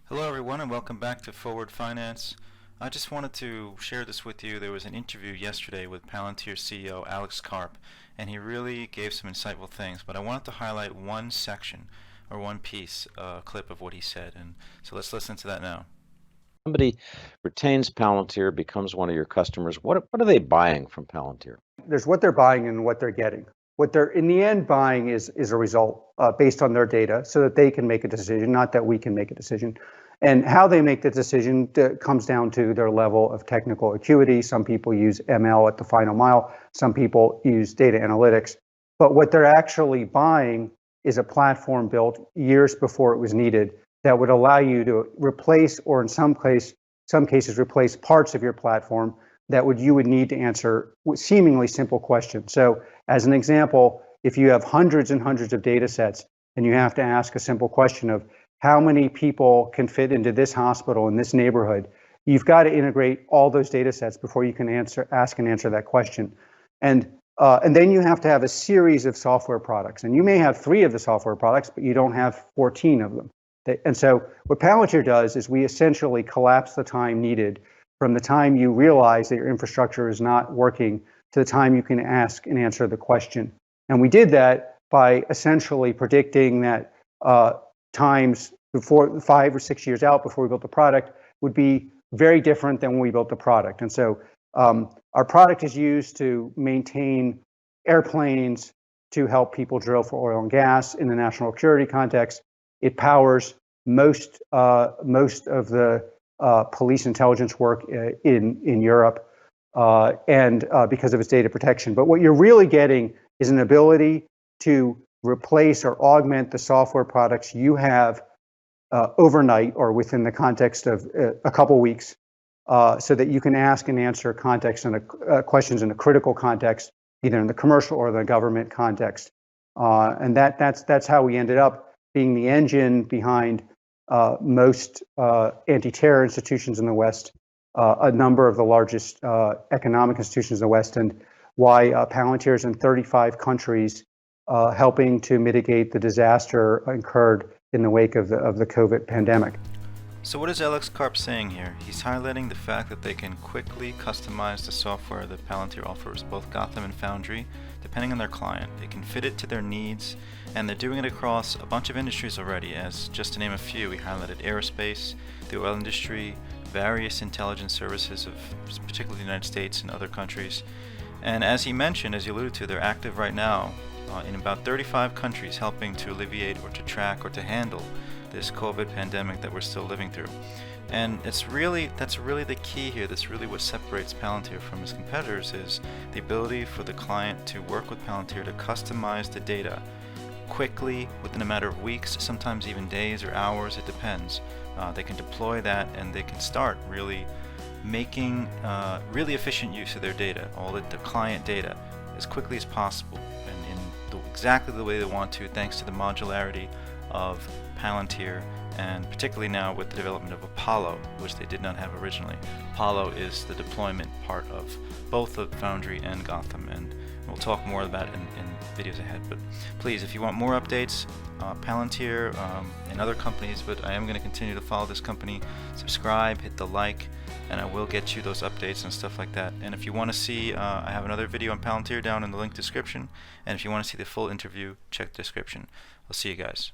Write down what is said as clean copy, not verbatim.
Hello everyone and welcome back to Forward Finance. I just wanted to share this with you. There was an interview yesterday with Palantir CEO Alex Karp, and he really gave some insightful things, but I wanted to highlight one section or one piece, a clip of what he said, and so let's listen to that now. Somebody retains Palantir, becomes one of your customers, what are they buying from Palantir? There's what they're buying and what they're getting. What they're in the end buying is a result based on their data so that they can make a decision, not that we can make a decision. And how they make the decision comes down to their level of technical acuity. Some people use ML at the final mile. Some people use data analytics. But what they're actually buying is a platform built years before it was needed that would allow you to replace, or in some cases replace parts of your platform that you would need to answer seemingly simple questions. So as an example, if you have hundreds and hundreds of data sets and you have to ask a simple question of how many people can fit into this hospital in this neighborhood, you've got to integrate all those data sets before you can ask and answer that question. And then you have to have a series of software products. And you may have 3 of the software products, but you don't have 14 of them. And so what Palantir does is we essentially collapse the time needed from the time you realize that your infrastructure is not working to the time you can ask and answer the question. And we did that by essentially predicting that times before 5 or 6 years out before we built the product would be very different than when we built the product. And so our product is used to maintain airplanes, to help people drill for oil and gas in the national security context. It powers most of the police intelligence work in Europe and because of its data protection. But what you're really getting is an ability to replace or augment the software products you have overnight or within the context of a couple weeks so that you can ask and answer questions in a critical context, either in the commercial or the government context. And that's how we ended up being the engine behind most anti-terror institutions in the West, a number of the largest economic institutions in the West, and why Palantir is in 35 countries helping to mitigate the disaster incurred in the wake of the COVID pandemic. So what is Alex Karp saying here? He's highlighting the fact that they can quickly customize the software that Palantir offers, both Gotham and Foundry, depending on their client. They can fit it to their needs, and they're doing it across a bunch of industries already, as just to name a few. We highlighted aerospace, the oil industry, various intelligence services of particularly the United States and other countries. And as he mentioned, as you alluded to, they're active right now in about 35 countries helping to alleviate or to track or to handle this COVID pandemic that we're still living through. And that's really the key here. That's really what separates Palantir from its competitors, is the ability for the client to work with Palantir to customize the data quickly within a matter of weeks, sometimes even days or hours, it depends. They can deploy that and they can start really making really efficient use of their data, all the client data, as quickly as possible and in exactly the way they want to, thanks to the modularity of Palantir, and particularly now with the development of Apollo, which they did not have originally. Apollo is the deployment part of both of Foundry and Gotham, and we'll talk more about it in videos ahead. But please, if you want more updates, Palantir and other companies, but I am going to continue to follow this company, subscribe, hit the like, and I will get you those updates and stuff like that. And if you want to see, I have another video on Palantir down in the link description, and if you want to see the full interview, check the description. I'll see you guys.